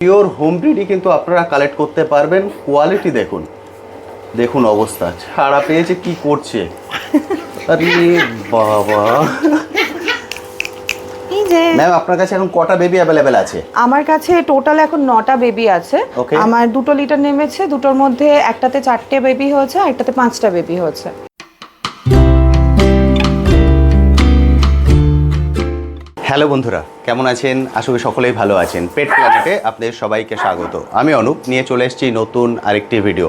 Pure home ব্রিডই কিন্তু আপনারা collect করতে পারবেন। কোয়ালিটি দেখুন, দেখুন অবস্থা, ছাড়া পেয়েছে কি করছে। আরে বাবা, ম্যাম আপনার কাছে এখন কটা বেবি অ্যাভেলেবেল আছে? আমার কাছে টোটাল এখন 9টা বেবি আছে। আমার 2 লিটার নেমেছে, দুটোর মধ্যে একটাতে 4টে বেবি হয়েছে, একটাতে 5টা বেবি হয়েছে। হ্যালো বন্ধুরা, কেমন আছেন? আশা করি সকলেই ভালো আছেন। পেট প্ল্যানেটে আপনাদের সবাইকে স্বাগত। আমি অনুপ, নিয়ে চলে এসেছি নতুন আরেকটি ভিডিও।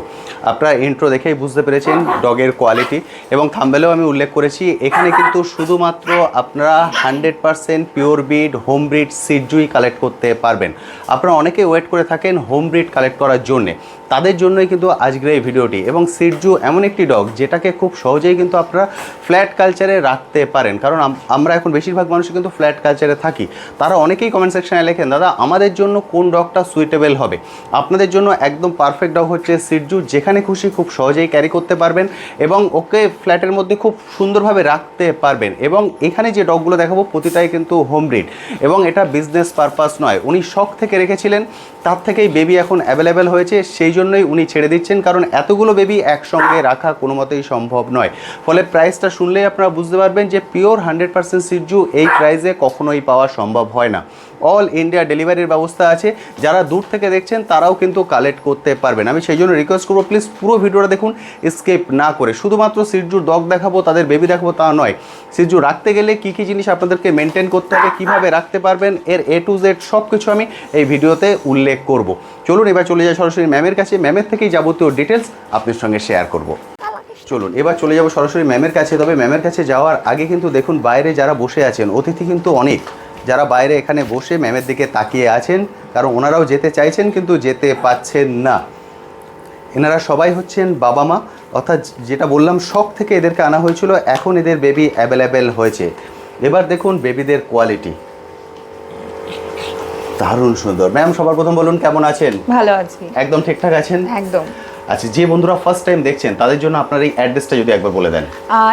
আপনারা ইন্ট্রো দেখেই বুঝতে পেরেছেন ডগের কোয়ালিটি, এবং থাম্বনেলেও আমি উল্লেখ করেছি এখানে কিন্তু শুধুমাত্র আপনারা 100% পিওর ব্রিড হোম ব্রিড সিজুই কালেক্ট করতে পারবেন। আপনারা অনেকেই ওয়েট করে থাকেন হোম ব্রিড কালেক্ট করার জন্যে, তাদের জন্যই কিন্তু আজকের এই ভিডিওটি। এবং সিজু এমন একটি ডগ যেটাকে খুব সহজেই কিন্তু আপনারা ফ্ল্যাট কালচারে রাখতে পারেন, কারণ আমরা এখন বেশিরভাগ মানুষই কিন্তু ফ্ল্যাট কালচারে থাকি। তারা অনেকেই কমেন্ট সেকশনে লেখেন, দাদা আমাদের জন্য কোন ডগটা সুইটেবল হবে। আপনাদের জন্য একদম পারফেক্ট ডগ হচ্ছে সিজু, যেখানে খুশি খুব সহজেই ক্যারি করতে পারবেন এবং ওকে ফ্ল্যাটের মধ্যে খুব সুন্দরভাবে রাখতে পারবেন। এবং এখানে যে ডগগুলো দেখাবো প্রতিটাই কিন্তু হোম ব্রিড, এবং এটা বিজনেস পারপাস নয়। উনি শখ থেকে রেখেছিলেন, তার থেকেই বেবি এখন অ্যাভেলেবেল হয়েছে, সেই জন্যই উনি ছেড়ে দিচ্ছেন, কারণ এতগুলো বেবি একসঙ্গে রাখা কোনো মতেই সম্ভব নয়। ফলে প্রাইসটা শুনলেই আপনারা বুঝতে পারবেন যে পিওর 100% সিজু এই প্রাইসে কখনোই পাওয়া সম্ভব হয় না। অল ইন্ডিয়া ডেলিভারির ব্যবস্থা আছে, যারা দূর থেকে দেখছেন তারাও কিন্তু কালেক্ট করতে পারবেন। আমি সেই জন্য রিকোয়েস্ট করবো, প্লিজ পুরো ভিডিওটা দেখুন স্কিপ না করে। শুধুমাত্র সিজুর ডগ দেখাবো, তাদের বেবি দেখাবো তা নয়। সিজু রাখতে গেলে কী কী জিনিস আপনাদেরকে মেনটেন করতে হবে, কীভাবে রাখতে পারবেন, এর A to Z সব কিছু আমি এই ভিডিওতে উল্লেখ করব। চলুন এবার চলে যাই সরাসরি ম্যামের কাছে, ম্যামের থেকেই যাবতীয় ডিটেলস আপনার সঙ্গে শেয়ার করব। চলুন এবার চলে যাব সরাসরি ম্যামের কাছে। তবে ম্যামের কাছে যাওয়ার আগে কিন্তু দেখুন বাইরে যারা বসে আছেন, অতিথি কিন্তু অনেক, যারা বাইরে এখানে বসে ম্যামের দিকে তাকিয়ে আছেন, কারণ ওনারাও যেতে চাইছেন কিন্তু যেতে পাচ্ছেন না। এনারা সবাই হচ্ছেন বাবা মা, অর্থাৎ যেটা বললাম শখ থেকে এদেরকে আনা হয়েছিল, এখন এদের বেবি অ্যাভেলেবেল হয়েছে। এবার দেখুন বেবিদের কোয়ালিটি দারুণ সুন্দর। ম্যাম সবার প্রথম বলুন কেমন আছেন? ভালো আছি। একদম ঠিকঠাক আছেন? একদম। আচ্ছা, যে বন্ধুরা ফার্স্ট টাইম দেখছেন তাদের জন্য আপনার এই অ্যাড্রেসটা যদি একবার বলে দেন।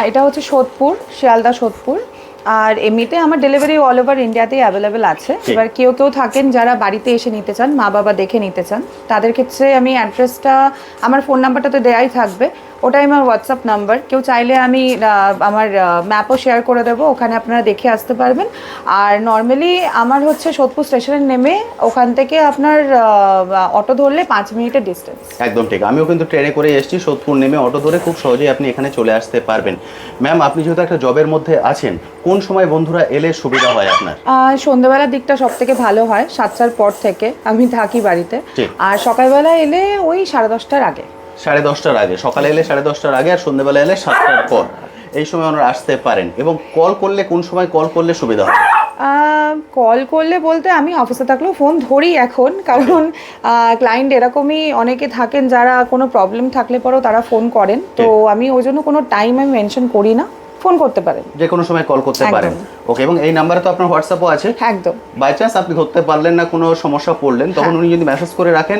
এটা হচ্ছে সোদপুর, শিয়ালদা সোদপুর। আর এমনিতে আমার ডেলিভারি অল ওভার ইন্ডিয়াতেই অ্যাভেলেবেল আছে। এবার কেউ থাকেন যারা বাড়িতে এসে নিতে চান, মা বাবা দেখে নিতে চান, তাদের ক্ষেত্রে আমি অ্যাড্রেসটা, আমার ফোন নাম্বারটা তো দেয়াই থাকবে, ওটাই আমার হোয়াটসঅ্যাপ নাম্বার। কেউ চাইলে আমি আমার ম্যাপও শেয়ার করে দেবো, ওখানে আপনারা দেখে আসতে পারবেন। আর নর্মালি আমার হচ্ছে সোদপুর স্টেশনে নেমে ওখান থেকে আপনার অটো ধরলে 5 মিনিটের ডিস্টেন্স। একদম ঠিক, আমিও কিন্তু ট্রেনে করে এসেছি, সোদপুর নেমে অটো ধরে খুব সহজেই আপনি এখানে চলে আসতে পারবেন। ম্যাম আপনি যেহেতু একটা জবের মধ্যে আছেন, কোন সময় বন্ধুরা এলে সুবিধা হয় আপনার? সন্ধ্যাবেলার দিকটা সব থেকে ভালো হয়, 7টার পর থেকে আমি থাকি বাড়িতে। আর সকালবেলা এলে ওই 10:30টার আগে। 10:30টার আগে, সকালে এলে 10:30টার আগে, আর সন্ধ্যাবেলা এলে 7টার পর, এই সময় ওনারা আসতে পারেন। এবং কল করলে কোন সময় কল করলে সুবিধা হয়? কল করলে বলতে আমি অফিসে থাকলেও ফোন ধরি এখন, কারণ ক্লায়েন্ট এরকমই অনেকে থাকেন যারা কোনো প্রবলেম থাকলে পরেও তারা ফোন করেন, তো আমি ওই জন্য কোনো টাইম আমি মেনশন করি না, ফোন করতে পারেন, যে কোনো সময় কল করতে পারেন। ওকে, এবং এই নাম্বারে তো আপনার হোয়াটসঅ্যাপও আছে? একদম। বাই চান্স আপনি ধরতে পারলেন না, কোনো সমস্যা পড়লেন, তখন উনি যদি মেসেজ করে রাখেন,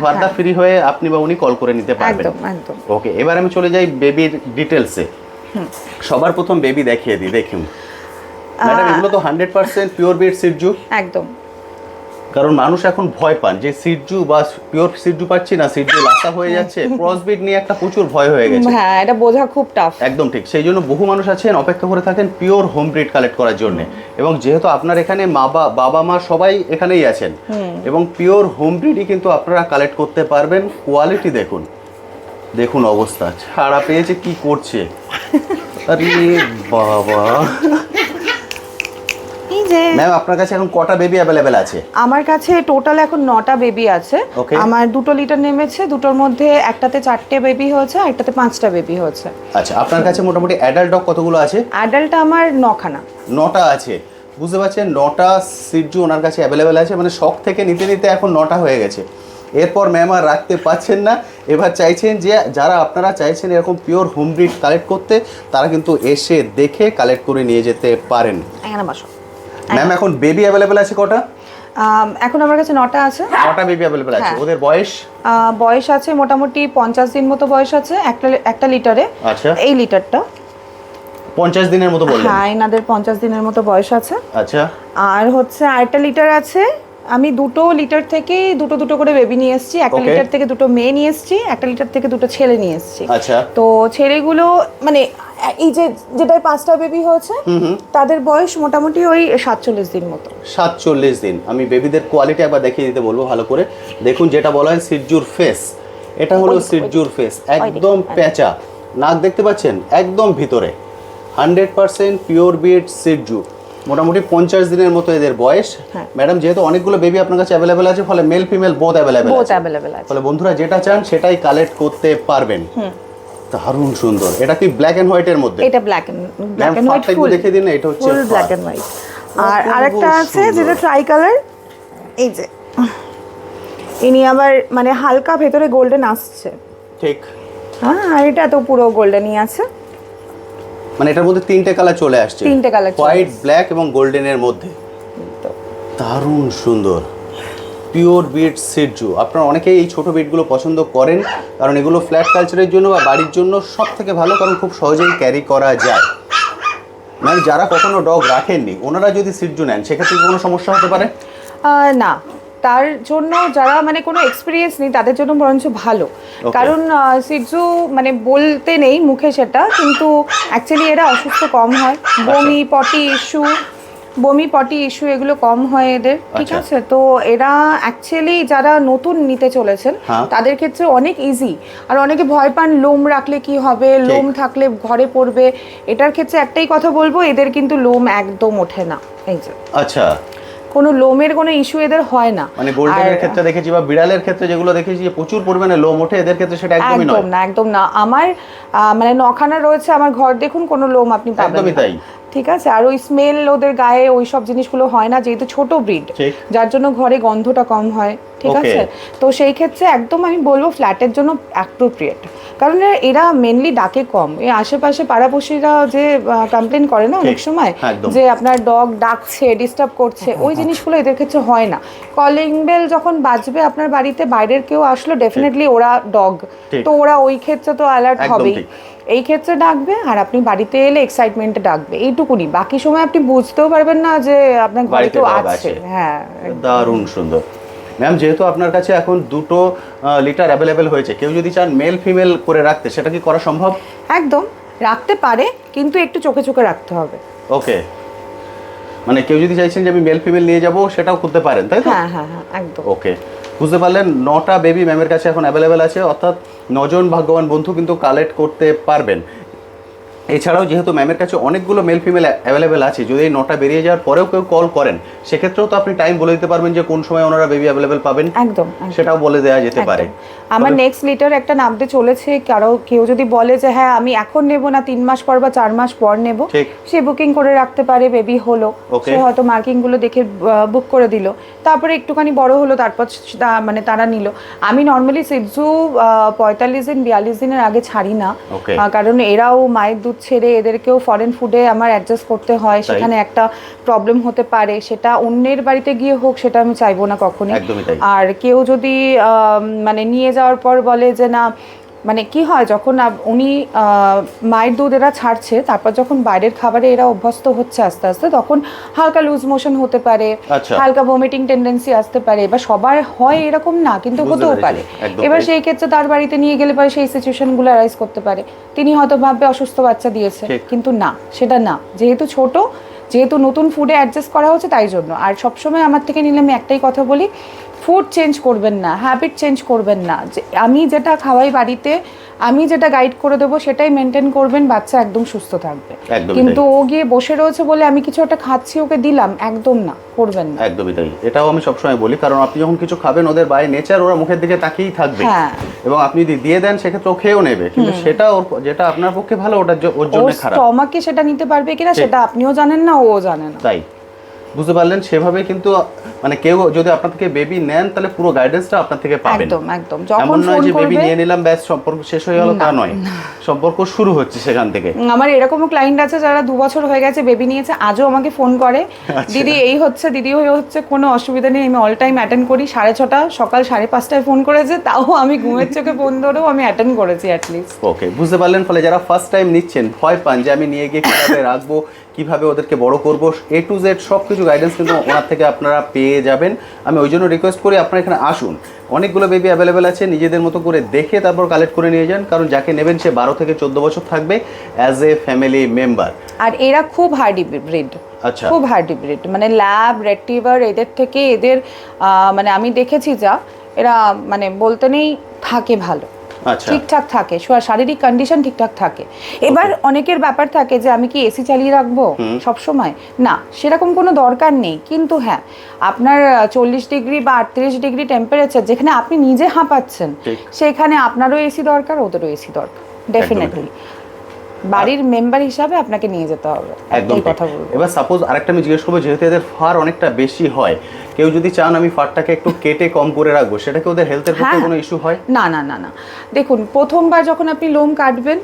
ফার্দার ফ্রি হয়ে আপনি বা উনি কল করে নিতে পারবেন। একদম একদম। ওকে, এবার আমি চলে যাই বেবির ডিটেলসে। সবার প্রথম বেবি দেখিয়ে দিই, দেখুন ম্যাডাম এগুলো তো 100% পিওর ব্রিড সিজু। একদম। কারণ মানুষ এখন ভয় পান যে সিজু বা পিওর সিজু পাচ্ছি না, সিজু লাসা হয়ে যাচ্ছে, ক্রস ব্রিড নিয়ে একটা প্রচুর ভয় হয়ে গেছে। হ্যাঁ, এটা বোঝা খুব টাফ। একদম ঠিক, সেই জন্য বহু মানুষ আছেন অপেক্ষা করে থাকেন পিওর হোম ব্রিড কালেক্ট করার জন্য। এবং যেহেতু আপনার এখানে বাবা মা সবাই এখানেই আছেন, এবং পিওর হোম ব্রিডই কিন্তু আপনারা কালেক্ট করতে পারবেন। কোয়ালিটি দেখুন, দেখুন অবস্থা, ছাড়া পেয়েছে কি করছে। আরে বাবা, ম্যাম আপনার কাছে এখন কটা বেবি অ্যাভেলেবেল আছে? আমার কাছে টোটাল এখন 9টা বেবি আছে। আমার 2 লিটার নেমেছে, দুটোর মধ্যে একটাতে 4টে বেবি হয়েছে, একটাতে 5টা বেবি হয়েছে। আচ্ছা, আপনার কাছে মোটামুটি অ্যাডাল্ট ডগ কতগুলো আছে? অ্যাডাল্ট আমার 9খানা। 9টা আছে, বুঝতে পারছেন? 9টা সিজু ওনার কাছে অ্যাভেলেবেল আছে, মানে শখ থেকে নিতে নিতে এখন 9টা হয়ে গেছে। এরপর ম্যাম আর রাখতে পাচ্ছেন না, এবার চাইছেন যে যারা আপনারা চাইছেন এরকম পিওর হোম ব্রিড কালেক্ট করতে, তারা কিন্তু এসে দেখে কালেক্ট করে নিয়ে যেতে পারেন। ম্যাম এখন বেবি অ্যাভেলেবেল আছে কটা? এখন আমার কাছে 9টা আছে। 9টা বেবি অ্যাভেলেবেল আছে। ওদের বয়স আছে মোটামুটি 50 দিন মতো বয়স আছে একটা লিটারে। আচ্ছা, এই লিটারটা 50 দিনের মতো বললেন? হ্যাঁ, এনাদের 50 দিনের মতো বয়স আছে। আচ্ছা, আর হচ্ছে আরেকটা লিটার আছে, আমি 2 লিটার থেকে দুটো করে বেবি নিয়ে এসেছি, 1 Okay. লিটার থেকে 2 মেয়ে নিয়ে এসেছি, 1 লিটার থেকে 2 ছেলে নিয়ে এসেছি। আচ্ছা। তো ছেলেগুলো মানে এই যে যেটায় 5টা বেবি হয়েছে তাদের বয়স মোটামুটি ওই 47 দিন মতো। 47 দিন। আমি বেবিদের কোয়ালিটি একবার দেখিয়ে দিতে বলবো ভালো করে। দেখুন, যেটা বলা হয় সিরজুর ফেস, এটা হলো সিরজুর ফেস, একদম পেঁচা। নাক দেখতে পাচ্ছেন একদম ভিতরে, 100% পিওর বিট সিরজু। মোটামুটি 50 দিনের মতো এদের বয়স। হ্যাঁ। ম্যাডাম, যেহেতু অনেকগুলো বেবি আপনার কাছে অ্যাভেলেবেল আছে, ফলে মেল ফিমেল বোথ অ্যাভেলেবেল আছে। ফলে বন্ধুরা যেটা চান সেটাই কালেক্ট করতে পারবেন। দারুণ সুন্দর। এটা কি ব্ল্যাক এন্ড হোয়াইট এর মধ্যে? এটা ব্ল্যাক এন্ড হোয়াইট ফুল দেখে দিন, এটা হচ্ছে ফুল ব্ল্যাক এন্ড হোয়াইট। আর অপূর্ব আরেকটা আছে সুন্দর। যেটা ট্রাই কালার, এই যে ইনি আবার মানে হালকা ভেতরে গোল্ডেন আসছে। ঠিক। হ্যাঁ, আর এটা তো পুরো গোল্ডেনই আছে। মানে এটার মধ্যে 3টে কালার চলে আসছে, 3টে কালার, হোয়াইট, ব্ল্যাক এবং গোল্ডেনের মধ্যে। দারুণ সুন্দর পিওর বিট সিরজু। আপনারা অনেকেই এই ছোট বিটগুলো পছন্দ করেন, কারণ এগুলো ফ্ল্যাট কালচারের জন্য বা বাড়ির জন্য সব থেকে ভালো, কারণ খুব সহজেই ক্যারি করা যায়। মানে যারা কখনো ডগ রাখেননি, ওনারা যদি সিরজু নেন সেক্ষেত্রে কোনো সমস্যা হতে পারে না, তার জন্য যারা মানে কোনো এক্সপিরিয়েন্স নেই তাদের জন্য বরঞ্চ ভালো। কারণ সিটজু মানে বলতে নেই মুখে সেটা, কিন্তু অ্যাকচুয়ালি এরা অসুস্থ কম হয়। বমি পটি ইস্যু এগুলো কম হয় এদের, ঠিক আছে? তো এরা অ্যাকচুয়ালি যারা নতুন নিতে চলেছেন তাদের ক্ষেত্রে অনেক ইজি। আর অনেকে ভয় পান লোম রাখলে কি হবে, লোম থাকলে ঘরে পড়বে। এটার ক্ষেত্রে একটাই কথা বলবো, এদের কিন্তু লোম একদম ওঠে না। এই যে আচ্ছা, কোনো লোমের কোনো ইস্যু এদের হয় না। মানে গোল্ডেনের ক্ষেত্রে দেখেছি বা বিড়ালের ক্ষেত্রে যেগুলো দেখেছি যে প্রচুর পরিমাণে লোম ওঠে, এদের ক্ষেত্রে সেটা একদমই নয়। একদম না। আমার মানে 9খানা রয়েছে আমার ঘর, দেখুন কোনো লোম আপনি পাবেন একদমই না। তাই। ঠিক আছে? আর ওই স্মেল ওদের গায়ে ওই সব জিনিসগুলো হয় না, যেহেতু ছোট ব্রিড, যার জন্য ঘরে গন্ধটা কম হয়। ঠিক আছে? তো সেই ক্ষেত্রে একদম আমি বলবো ফ্ল্যাটের জন্য অ্যাপ্রোপ্রিয়েট। কারণ এরা মেনলি ডাকে কম। এই আশেপাশে পাড়াপড়শিরা যে কমপ্লেন করে না অনেক সময় যে আপনার ডগ ডাকছে, ডিস্টার্ব করছে, ওই জিনিসগুলো এদের ক্ষেত্রে হয় না। কলিং বেল যখন বাজবে আপনার বাড়িতে, বাইরের কেউ আসলো, ডেফিনেটলি ওরা ডগ, তো ওরা ওই ক্ষেত্রে তো অ্যালার্ট হবেই। এই ক্ষেত্রে ডাকবে, আর আপনি বাড়িতে এলে এক্সাইটমেন্টে ডাকবে, এইটুকুনি। বাকি সময় আপনি বুঝতেও পারবেন না যে আপনার ঘরে কেউ আছে। হ্যাঁ, দারুণ সুন্দর। ম্যাম, যেহেতু আপনার কাছে এখন 2 লিটার অ্যাভেলেবেল হয়েছে, কেউ যদি চান মেল ফিমেল করে রাখতে, সেটা কি করা সম্ভব? একদম রাখতে পারে, কিন্তু একটু চোখে চোখে রাখতে হবে। ওকে, মানে কেউ যদি চাইছেন যে আমি মেল ফিমেল নিয়ে যাব, সেটাও করতে পারেন, তাই তো? হ্যাঁ হ্যাঁ হ্যাঁ, একদম। ওকে, বুঝতে পারলেন। 9টা বেবি ম্যামের কাছে এখন অ্যাভেলেবেল আছে, অর্থাৎ 9 জন ভাগ্যবান বন্ধু কিন্তু কালেক্ট করতে পারবেন। এছাড়াও যেহেতু ম্যামের কাছে অনেকগুলো মেল ফিমেল অ্যাভেলেবেল আছে, যদি এই 9টা বেরিয়ে যাওয়ার পরেও কেউ কল করেন, সেক্ষেত্রেও তো আপনি টাইম বলে দিতে পারবেন যে কোন সময় ওনারা বেবি অ্যাভেলেবেল পাবেন। একদম, সেটাও বলে দেওয়া যেতে পারে। আমার নেক্সট লিটার একটা নামতে চলেছে, কেউ যদি বলে যে হ্যাঁ আমি এখন নেব না, 3 মাস পর বা 4 মাস পর নেব, সে বুকিং করে রাখতে পারে। বেবি হলো, সে হয়তো মার্কিং গুলো দেখে বুক করে দিল, তারপরে একটুখানি বড় হলো, তারপর মানে তারা নিল। আমি নর্মালি সিটজু 45 দিন 42 দিনের আগে ছাড়ি না, কারণ এরাও মায়ের দুধ ছেড়ে এদেরকেও ফরেন ফুডে আমার অ্যাডজাস্ট করতে হয়, সেখানে একটা প্রবলেম হতে পারে। সেটা অন্যের বাড়িতে গিয়ে হোক, সেটা আমি চাইবো না কখনোই। আর কেউ যদি মানে নিয়ে যাওয়ার পর বলে যে না, মানে কি হয় যখন উনি মায়ের দুধ এরা ছাড়ছে, তারপর যখন বাইরের খাবারে এরা অভ্যস্ত হচ্ছে আস্তে আস্তে, তখন হালকা লুজ মোশন হতে পারে, হালকা ভমিটিং টেন্ডেন্সি আসতে পারে। এবার সবার হয় এরকম না, কিন্তু হতেও পারে। এবার সেই ক্ষেত্রে তার বাড়িতে নিয়ে গেলে পরে সেই সিচুয়েশনগুলো অ্যারাইজ করতে পারে। তিনি হয়তো ভাববে অসুস্থ বাচ্চা দিয়েছে, কিন্তু না, সেটা না। যেহেতু ছোট, যেহেতু নতুন ফুডে অ্যাডজাস্ট করা হচ্ছে, তাই জন্য। আর সবসময় আমার থেকে নিলে আমি একটাই কথা বলি, ফুড চেঞ্জ করবেন না, হ্যাবিট চেঞ্জ করবেন না। যে আমি যেটা খাওয়াই বাড়িতে, আমি যেটা গাইড করে দেবো সেটাই মেনটেন করবেন, বাচ্চা একদম সুস্থ থাকবে। কিন্তু ও গিয়ে বসে রয়েছে বলে আমি কিছু একটা খাচ্ছি ওকে দিলাম, একদম না, করবেন না। একদমই তাই। এটাও আমি সবসময় বলি, কারণ আপনি যখন কিছু খাবেন, ওদের বাই নেচার ওরা মুখের দিকে তাকিয়েই থাকবে, এবং আপনি যদি দিয়ে দেন সেক্ষেত্রে ও খেয়েও নেবে, কিন্তু সেটা যেটা আপনার পক্ষে ভালো, ওর জন্য খারাপ। স্টমাকে সেটা নিতে পারবে কিনা সেটা আপনিও জানেন না, ও জানে না। তাই বুঝতে পারলেন, সেভাবে কিন্তু মানে কেউ যদি আপনার থেকে বেবি নেন, তাহলে পুরো গাইডেন্সটা আপনার থেকে পাবেন। একদম একদম। যখন ফোন করবে, বেবি নিয়ে নিলাম ব্যাস সম্পর্ক শেষ হয়ে গেল, তা নয়, সম্পর্ক শুরু হচ্ছে সেখান থেকে। আমার এরকমও ক্লায়েন্ট আছে যারা 2 বছর হয়ে গেছে, বেবি নিয়েছে, আজও আমাকে ফোন করে, দিদি এই হচ্ছে, দিদি হয়ে হচ্ছে, কোনো অসুবিধা নেই। আমি অল টাইম অ্যাটেন্ড করি। 6:30 সকাল 5:30টায় ফোন করেছে, তাও আমি ঘুমের চোখে ফোন ধরেও আমি অ্যাটেন্ড করেছি অ্যাটলিস্ট। ওকে, বুঝতে পারলেন। ফলে যারা ফার্স্ট টাইম নিচ্ছেন, ভয় পান যে আমি নিয়ে গিয়ে কিভাবে রাখবো, কিভাবে ওদেরকে বড় করব, A to Z সব কিছু গাইডেন্স কিন্তু ওনার থেকে আপনারা পেয়ে যাবেন। আমি ওই জন্য রিকোয়েস্ট করি আপনারা এখানে আসুন, অনেকগুলো বেবি অ্যাভেলেবেল আছে, নিজেদের মতো করে দেখে তারপর কালেক্ট করে নিয়ে যান, কারণ যাকে নেবেন সে 12 থেকে 14 বছর থাকবে অ্যাজ এ ফ্যামিলি মেম্বার। আর এরা খুব হার্ডি ব্রিড, আচ্ছা, খুব হার্ডি ব্রিড, মানে ল্যাব রেট্রিভার এদের থেকে এদের মানে আমি দেখেছি যা এরা মানে বলতে নেই থাকে ভালো, আচ্ছা, ঠিকঠাক থাকে, শারীরিক কন্ডিশন ঠিকঠাক থাকে। এবার অনেকের ব্যাপার থাকে যে আমি কি এসি চালিয়ে রাখবো সব সময়, না সেরকম কোনো দরকার নেই, কিন্তু হ্যাঁ আপনার 40 ডিগ্রি বা 38 ডিগ্রি টেম্পারেচার যেখানে আপনি নিজে হাঁপাচ্ছেন সেখানে আপনারও এসি দরকার, ওদেরও এসি দরকার ডেফিনেটলি। বাড়ির মেম্বার হিসাবে আপনাকে নিয়ে যেতে হবে, একদম কথা বলবো। এবার সাপোজ আরেকটা আমি জিজ্ঞেস করবো, যেহেতু এদের ফার অনেকটা বেশি হয়, কেউ যদি চান আমি ফারটাকে একটু কেটে কম করে রাখবো, সেটা কি ওদের হেলথের পক্ষে কোনো ইস্যু হয়? না না না না, দেখুন প্রথমবার যখন আপনি লোম কাটবেন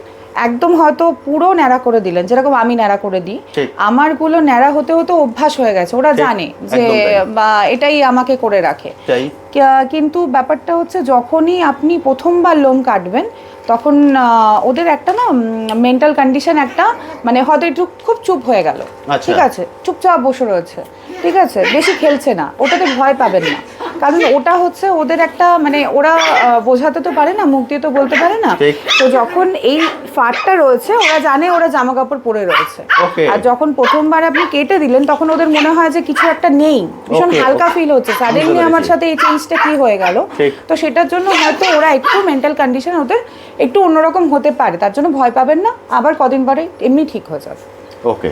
একদম হয়তো পুরো ন্যাড়া করে দিলেন, যেরকম আমি ন্যাড়া করে দিই, আমারগুলো ন্যাড়া হতে হতে অভ্যাস হয়ে গেছে, ওরা জানে যে বা এটাই আমাকে করে রাখে। কিন্তু ব্যাপারটা হচ্ছে যখনই আপনি প্রথমবার লোম কাটবেন তখন ওদের একটা না মেন্টাল কন্ডিশন একটা মানে হয়তো একটু খুব চুপ হয়ে গেল, ঠিক আছে, চুপচাপ বসে রয়েছে, ঠিক আছে, বেশি খেলছে না, ওটাতে ভয় পাবেন না, কারণ ওটা হচ্ছে ওদের একটা মানে ওরা বোঝাতে তো পারে না, মুখ দিয়ে তো বলতে পারে না, তো যখন এই ফাটটা রয়েছে ওরা জানে ওরা জামা কাপড় পরে রয়েছে, আর যখন প্রথমবার আপনি কেটে দিলেন তখন ওদের মনে হয় যে কিছু একটা নেই, ভীষণ হালকা ফিল হচ্ছে, সাডেনলি আমার সাথে এই চেঞ্জটা কি হয়ে গেল, তো সেটার জন্য হয়তো ওরা একটু মেন্টাল কন্ডিশন ওদের একটু অন্যরকম হতে পারে, তার জন্য ভয় পাবেন না, আবার কদিন পরে এমনি ঠিক হয়ে যাবে। ওকে,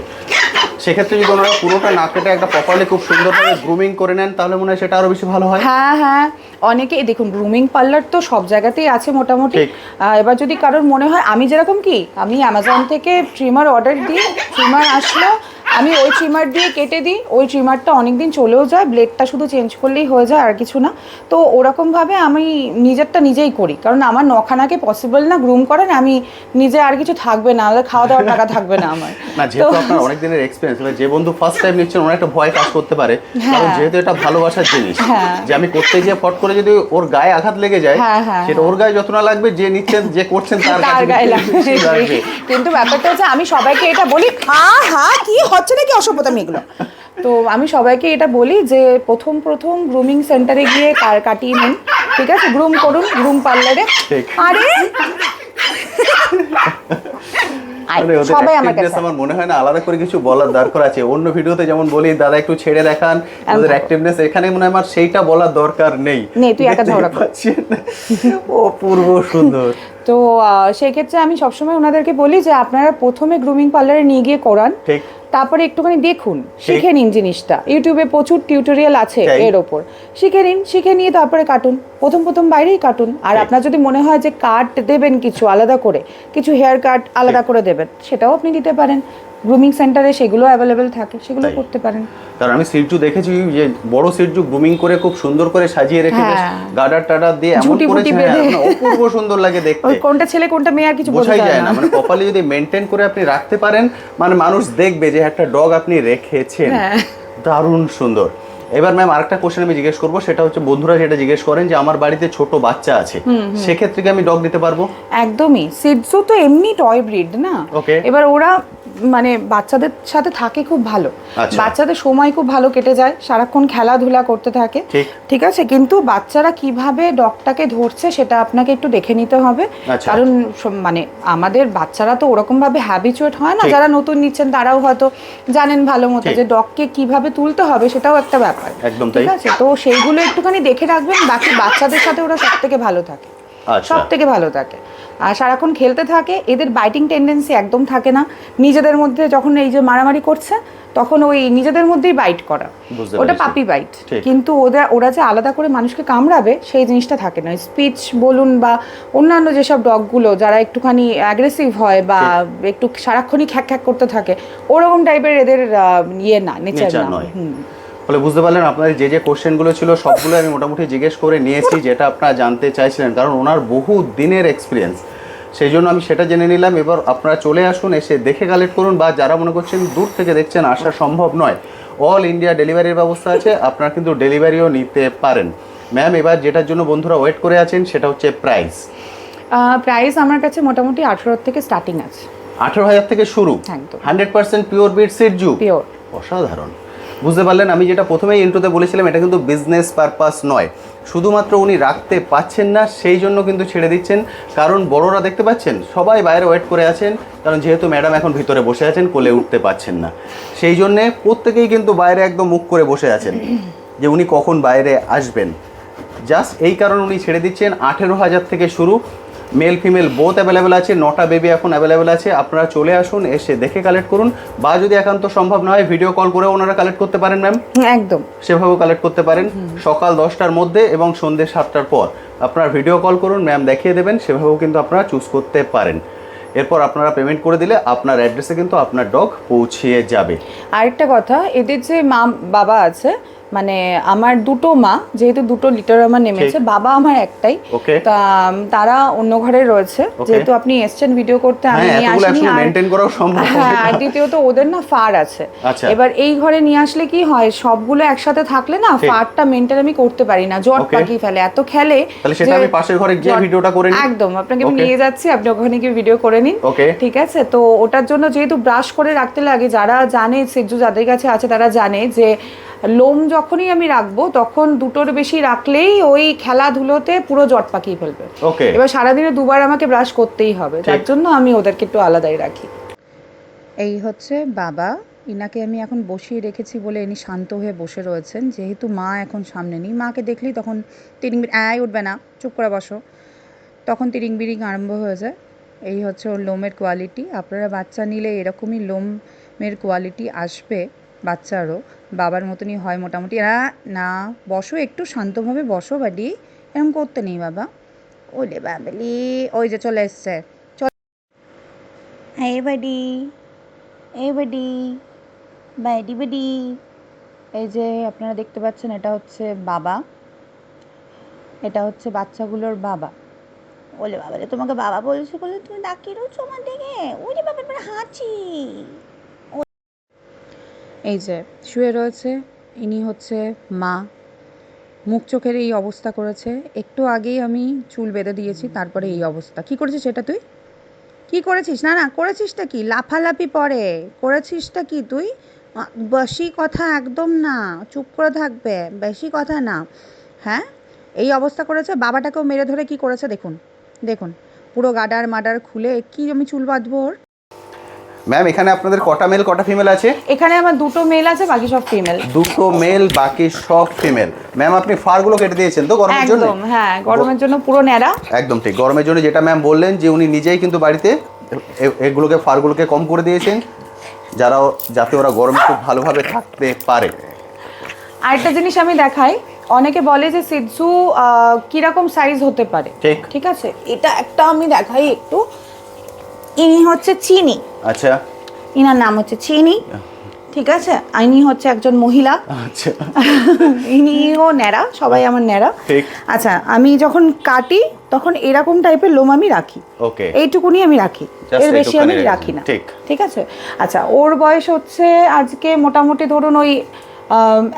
সেক্ষেত্রে যদি ওনারা পুরোটা না কেটে একটা প্রপারলি খুব সুন্দরভাবে গ্রুমিং করে নেন তাহলে মনে হয় সেটা আরো বেশি ভালো হয়। হ্যাঁ হ্যাঁ, অনেকে দেখুন গ্রুমিং পার্লার তো সব জায়গাতেই আছে মোটামুটি। এবার যদি কারোর মনে হয়, আমি যেরকম কি আমি অ্যামাজন থেকে ট্রিমার অর্ডার দিই, ট্রিমার আসলো আমি ওই ট্রিমার দিয়ে কেটে দিই, ওই ট্রিমারটা অনেকদিন চলেও যায়, ব্লেডটা শুধু চেঞ্জ করলেই হয়ে যায় আর কিছু না, তো ওরকমভাবে আমি নিজেরটা নিজেই করি, কারণ আমার নখানাকে পসিবল না গ্রুম করেন, আমি নিজে আর কিছু থাকবে না, খাওয়া দাওয়ার টাকা থাকবে না আমার। না যেহেতু আপনার অনেক দিনের এক্সপেরিয়েন্স, যে বন্ধু ফার্স্ট টাইম নিচ্ছেন ওনার একটা ভয় কাজ করতে পারে, কারণ যেহেতু এটা ভালোবাসার জিনিস, যে আমি করতে গিয়ে ফট করে যদি ওর গায়ে আঘাত লেগে যায় সেটা ওর গায়ে যত না লাগবে, যে নিচ্ছেন যে করছেন তার গায়ে লাগবে। কিন্তু ব্যাপারটা হচ্ছে আমি সবাইকে এটা বলি, হ্যাঁ হ্যাঁ কি হচ্ছে নাকি অসভ্যতামি এগুলো, তো আমি সবাইকে এটা বলি যে প্রথম গ্রুমিং সেন্টারে গিয়ে কাটিয়ে নিন, ঠিক আছে, গ্রুম করুন গ্রুম পার্লারে। আরে সবাই আমার কাছে, আমার মনে হয় না আলাদা করে কিছু বলার দরকার আছে, অন্য ভিডিওতে যেমন বলি দাদা একটু ছেড়ে দেখান ওদের অ্যাক্টিভনেস, এখানে মনে হয় আমার সেইটা বলার দরকার নেই, তুই একা ঝগড়া করছিস, অপূর্ব সুন্দর। তো সেই ক্ষেত্রে আমি সবসময় ওনাদেরকে বলি যে আপনারা প্রথমে গ্রুমিং পার্লারে নিয়ে গিয়ে করান, তারপরে একটুখানি দেখুন, শিখে নিন জিনিসটা, ইউটিউবে প্রচুর টিউটোরিয়াল আছে এর ওপর, শিখে নিন, শিখে নিয়ে তারপরে কাটুন, প্রথম বাইরেই কাটুন। আর আপনার যদি মনে হয় যে কাট দেবেন কিছু আলাদা করে, কিছু হেয়ার কাট আলাদা করে দেবেন, সেটাও আপনি দিতে পারেন, গ্রুমিং সেন্টারে সেগুলো অ্যাভেলেবেল থাকে, সেগুলো করতে পারেন। কারণ আমি সিরজু দেখেছি যে বড় সিরজু গ্রুমিং করে খুব সুন্দর করে সাজিয়ে রেখে গার্ডার টাডার দিয়ে এমন করেছে, অপূর্ব সুন্দর লাগে দেখতে, কোনটা ছেলে কোনটা মেয়ে আর কিছু বোঝাই যায় না, মানে প্রপারলি যদি মেইনটেইন করে আপনি রাখতে পারেন মানে মানুষ দেখবে যে একটা ডগ আপনি রেখেছেন, দারুণ সুন্দর। এবার ম্যাম আরেকটা কোশ্চেন আমি জিজ্ঞেস করবো, সেটা হচ্ছে বন্ধুরা যেটা জিজ্ঞেস করেন যে আমার বাড়িতে ছোট বাচ্চা আছে, সেক্ষেত্রে কি আমি ডগ দিতে পারবো? একদমই, সিটজু তো এমনি টয় ব্রিড না, এবার ওরা মানে বাচ্চাদের সাথে থাকে খুব ভালো, বাচ্চাদের সময় খুব ভালো কেটে যায়, সারাক্ষণ খেলাধুলা করতে থাকে, ঠিক আছে, কিন্তু বাচ্চারা কিভাবে ডগটাকে ধরছে সেটা আপনাকে একটু দেখে নিতে হবে, কারণ মানে আমাদের বাচ্চারা তো ওরকম ভাবে হ্যাবিচুয়েট হয় না, যারা নতুন নিচ্ছেন তারাও হয়তো জানেন ভালো মতো যে ডগকে কিভাবে তুলতে হবে, সেটাও একটা ব্যাপার, ঠিক আছে, তো সেইগুলো একটুখানি দেখে রাখবেন, বাকি বাচ্চাদের সাথে ওরা সব থেকে ভালো থাকে, সব থেকে ভালো থাকে, আর সারাক্ষণ খেলতে থাকে, এদের বাইটিং টেন্ডেন্সি একদম থাকে না, নিজেদের মধ্যে যখন এই যে মারামারি করছে তখন ওই নিজেদের মধ্যেই বাইট করা, ওটা পাপি বাইট, কিন্তু ওরা যে আলাদা করে মানুষকে কামড়াবে সেই জিনিসটা থাকে না। স্পিচ বলুন বা অন্যান্য যেসব ডগগুলো যারা একটুখানি অ্যাগ্রেসিভ হয় বা একটু সারাক্ষণই খ্যাক খ্যাক করতে থাকে, ওরকম টাইপের এদের ইয়ে না, নেচার না। ফলে বুঝতে পারলেন আপনার যে কোশ্চেনগুলো ছিল সবগুলো আমি মোটামুটি জিজ্ঞেস করে নিয়েছি, যেটা আপনারা জানতে চাইছিলেন, কারণ ওনার বহু দিনের এক্সপিরিয়েন্স, সেই জন্য আমি সেটা জেনে নিলাম। এবার আপনারা চলে আসুন, এসে দেখে কালেক্ট করুন, বা যারা মনে করছেন দূর থেকে দেখছেন আসা সম্ভব নয়, অল ইন্ডিয়া ডেলিভারির ব্যবস্থা আছে, আপনারা কিন্তু ডেলিভারিও নিতে পারেন। ম্যাম এবার যেটার জন্য বন্ধুরা ওয়েট করে আছেন সেটা হচ্ছে প্রাইস। প্রাইস আমার কাছে মোটামুটি 18 থেকে স্টার্টিং আছে। 18,000 থেকে শুরু, একদম 100% পিওর বিট সিটজু, পিওর। অসাধারণ। বুঝতে পারলেন, আমি যেটা প্রথমেই ইন্ট্রোতে বলেছিলাম, এটা কিন্তু বিজনেস পারপাস নয়, শুধুমাত্র উনি রাখতে পাচ্ছেন না সেই জন্য কিন্তু ছেড়ে দিচ্ছেন। কারণ বড়রা দেখতে পাচ্ছেন সবাই বাইরে ওয়েট করে আছেন, কারণ যেহেতু ম্যাডাম এখন ভিতরে বসে আছেন, কোলে উঠতে পাচ্ছেন না, সেই জন্যে প্রত্যেকেই কিন্তু বাইরে একদম মুখ করে বসে আছেন যে উনি কখন বাইরে আসবেন। জাস্ট এই কারণে উনি ছেড়ে দিচ্ছেন। 18,000 থেকে শুরু, মেল ফিমেল বোথ অ্যাভেলেবেল আছে, 9টা বেবি এখন অ্যাভেলেবেল আছে। আপনারা চলে আসুন, এসে দেখে কালেক্ট করুন, বা যদি একান্ত সম্ভব না হয় ভিডিও কল করে ওনারা কালেক্ট করতে পারেন ম্যাম, একদম সেভাবেও কালেক্ট করতে পারেন। সকাল 10টার মধ্যে এবং সন্ধ্যে 7টার পর আপনারা ভিডিও কল করুন, ম্যাম দেখিয়ে দেবেন, সেভাবেও কিন্তু আপনারা চুজ করতে পারেন। এরপর আপনারা পেমেন্ট করে দিলে আপনার অ্যাড্রেসে কিন্তু আপনার ডগ পৌঁছিয়ে যাবে। আরেকটা কথা, এদের যে মা বাবা আছে, মানে আমার দুটো মা, যেহেতু দুটো লিটার আমার নেমেছে, বাবা আমার একটাই, তা তারা অন্য ঘরে রয়েছে। যেহেতু আপনি এসছেন ভিডিও করতে, আমি নিয়ে আসিনি, আর মেইনটেইন করাও সম্ভব না। হ্যাঁ, আর দ্বিতীয়ত ওদের না ফার আছে। এবার এই ঘরে নিয়ে আসলে কি হয়, সবগুলো একসাথে থাকলে না ফারটা মেইনটেইন আমি করতে পারি না, জট পাকিয়ে ফেলে, এত খেলে। তাহলে সেটা আমি পাশের ঘরে গিয়ে ভিডিওটা করে নিই। একদম, আপনাকে আমি নিয়ে যাচ্ছি, আপনি ওখানে গিয়ে ভিডিও করে নিন, ঠিক আছে? তো ওটার জন্য যেহেতু ব্রাশ করে রাখতে লাগে, যারা জানে সিটজু যাদের কাছে আছে তারা জানে যে লোম যখনই আমি রাখবো তখন দুটোর বেশি রাখলেই ওই খেলাধুলোতে পুরো জট পাকিয়ে ফেলবে। এবার সারাদিনে দুবার আমাকে ব্রাশ করতেই হবে, তার জন্য আমি ওদেরকে একটু আলাদাই রাখি। এই হচ্ছে বাবা, ইনাকে আমি এখন বসিয়ে রেখেছি বলে ইনি শান্ত হয়ে বসে রয়েছেন। যেহেতু মা এখন সামনে নেই, মাকে দেখলেই তখন তিরিংবিরিং, উঠবে না, চুপ করে বসো, তখন তিরিংবিরিং আরম্ভ হয়ে যায়। এই হচ্ছে ওর লোমের কোয়ালিটি। আপনারা বাচ্চা নিলে এরকমই লোমের কোয়ালিটি আসবে, বাচ্চারও বাবার মতনই হয় মোটামুটি। না, বসো, একটু শান্তভাবে বসো বাডি, এরকম করতে নেই বাবা। ওলে বাবলি, ওই যে চলে এসছে, চল এই বাডি, এই বাডি, বাডি বাডি। এই যে আপনারা দেখতে পাচ্ছেন, এটা হচ্ছে বাবা, এটা হচ্ছে বাচ্চাগুলোর বাবা। ওলে বাবা, তোমাকে বাবা বলছে বলে তুমি ডাকিয়ে রয়েছো আমার দিকে, ওই যে বাবার পরে হাঁচি। এই যে শুয়ে রয়েছে, ইনি হচ্ছে মা। মুখ চোখের এই অবস্থা করেছে, একটু আগেই আমি চুল বেঁধে দিয়েছি, তারপরে এই অবস্থা। কি করেছিস সেটা তুই? কি করেছিস? না না, করেছিসটা কি? লাফালাফি পরে করেছিসটা কি তুই? বেশি কথা একদম না, চুপ করে থাকবে, বেশি কথা না। হ্যাঁ, এই অবস্থা করেছে। বাবাটাকেও মেরে ধরে কি করেছে দেখুন, দেখুন পুরো গাডার মাডার খুলে কি আমি চুল বাঁধবো ওর। ম্যাম, এখানে আপনাদের কটা মেল কটা ফিমেল আছে? এখানে আমার দুটো মেল আছে, বাকি সব ফিমেল। দুটো মেল, বাকি সব ফিমেল। ম্যাম, আপনি ফারগুলো কেটে দিয়েছেন তো গরমের জন্য? একদম, হ্যাঁ, গরমের জন্য পুরো ন্যাড়া। একদম ঠিক, গরমের জন্য। যেটা ম্যাম বললেন যে উনি নিজেই কিন্তু বাড়িতে এগুলোকে ফারগুলোকে কম করে দিয়েছেন, যাতে ওরা গরমে খুব ভালোভাবে থাকতে পারে। আরেকটা জিনিস আমি দেখাই, অনেকে বলে যে সিটজু কিরকম সাইজ হতে পারে, ঠিক আছে? এটা একটা আমি দেখাই একটু। ইনি হচ্ছে চিনি, আচ্ছা, ইনার নাম হচ্ছে চিনি, ঠিক আছে? ইনি হচ্ছে একজন মহিলা, আচ্ছা, ইনিও ন্যাড়া, সবাই আমার ন্যাড়া। আচ্ছা, আমি যখন কাটি তখন এরকম টাইপের লোম আমি রাখি, এইটুকুনি আমি রাখি, এর বেশি আমি রাখি না, ঠিক আছে? আচ্ছা, ওর বয়স হচ্ছে আজকে মোটামুটি ধরুন ওই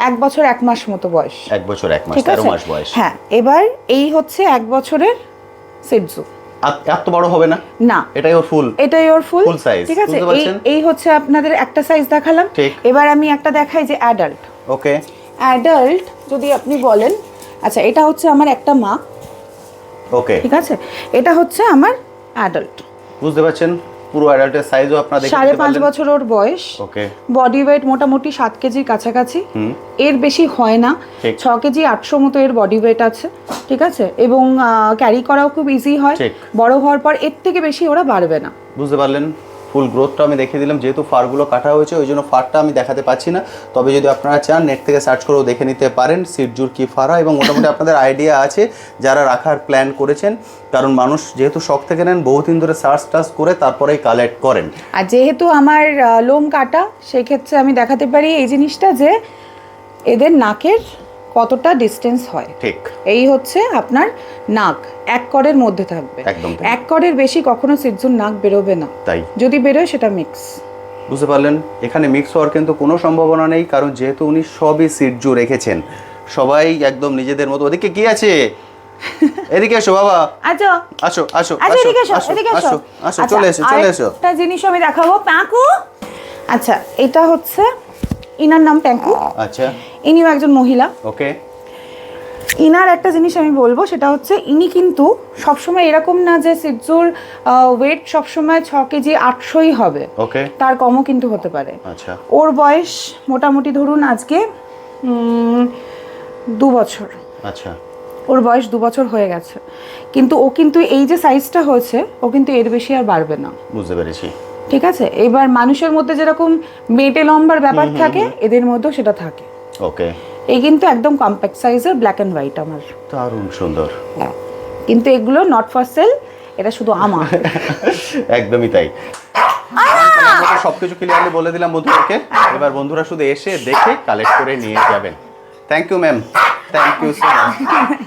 1 বছর 1 মাস মতো বয়স। 1 বছর 1 মাস, 13 মাস বয়স। হ্যাঁ, এবার এই হচ্ছে 1 বছরের সিটজু। এত বড় হবে না, না, এটাই ওর ফুল, এটাই ওর ফুল সাইজ, ঠিক আছে? এই হচ্ছে আপনাদের একটা সাইজ দেখালাম। এবার আমি একটা দেখাই যে অ্যাডাল্ট। ওকে, অ্যাডাল্ট যদি আপনি বলেন, আচ্ছা, এটা হচ্ছে আমার একটা মা, ওকে, ঠিক আছে? এটা হচ্ছে আমার অ্যাডাল্ট, বুঝতে পারছেন? পুরো অ্যাডাল্টের সাইজও আপনারা দেখতে পাচ্ছেন। 5.5 বছর ওর বয়স, ওকে। বডি ওয়েট মোটামুটি 7 কেজির কাছাকাছি, এর বেশি হয় না, 6 কেজি 800 মতো এর বডি ওয়েট আছে, ঠিক আছে? এবং ক্যারি করাও খুব ইজি হয়। বড় হওয়ার পর এর থেকে বেশি ওরা বাড়বে না। বুঝতে পারলেন? ফুল গ্রোথটা আমি দেখিয়ে দিলাম। যেহেতু ফারগুলো কাটা হয়েছে ওই জন্য ফারটা আমি দেখাতে পাচ্ছি না, তবে যদি আপনারা চান নেট থেকে সার্চ করেও দেখে নিতে পারেন সিটজুর কি ফারা, এবং মোটামুটি আপনাদের আইডিয়া আছে যারা রাখার প্ল্যান করেছেন। কারণ মানুষ যেহেতু শখ থেকে নেন, বহুদিন ধরে সার্চ টার্চ করে তারপরেই কালেক্ট করেন। আর যেহেতু আমার লোম কাটা, সেক্ষেত্রে আমি দেখাতে পারি এই জিনিসটা যে এদের নাকের কতটা ডিস্টেন্স হয়। ঠিক, এই হচ্ছে আপনার নাক 1 করের মধ্যে থাকবে, একদম 1 করের বেশি কখনো সিটজুর নাক বেরোবে না, তাই যদি বেরোয় সেটা মিক্স। বুঝতে পারলেন? এখানে মিক্স হওয়ার কিন্তু কোনো সম্ভাবনা নেই, কারণ যেহেতু উনি সবই সিটজু রেখেছেন, সবাই একদম নিজেদের মতো। ওদিকে কি আছে? এদিকে এসো বাবা, আচ্ছা আসো আসো আচ্ছা, আসো এদিকে এসো, আসো এদিকে এসো। আসো আসো, আচ্ছা, চলে এসো চলে এসো। আরেকটা জিনিস আমি দেখাবো, প্যাঁকু। আচ্ছা, এটা হচ্ছে, ইনার নাম প্যাঁকু। আচ্ছা, ইনিও একজন মহিলা। ওকে। ইনার একটা জিনিস আমি বলবো, সেটা হচ্ছে ইনি কিন্তু সবসময় এরকম না যে সিটজুর ওয়েট সবসময় 6 কেজি 800ই হবে, ওকে, তার কমও কিন্তু হতে পারে। আচ্ছা, ওর বয়স মোটামুটি ধরুন আজকে 2 বছর। আচ্ছা, ওর বয়স 2 বছর হয়ে গেছে, কিন্তু ও কিন্তু এই যে সাইজটা হয়েছে, ও কিন্তু এর বেশি আর বাড়বে না। বুঝতে পেরেছি। ঠিক আছে, এবার মানুষের মধ্যে যেরকম মেটে লম্বার ব্যাপার থাকে, এদের মধ্যেও সেটা থাকে। ওকে, এই কিন্তু একদম কম্প্যাক্ট সাইজের, ব্ল্যাক অ্যান্ড হোয়াইট আমার। দারুণ সুন্দর। কিন্তু এগুলো নট ফর সেল, এটা শুধু আমার। একদমই তাই। আমরা সবকিছু ক্লিয়ারলি বলে দিলাম বন্ধুদেরকে, এবার বন্ধুরা শুধু এসে দেখে কালেক্ট করে নিয়ে যাবেন। Thank you ma'am, thank you so much.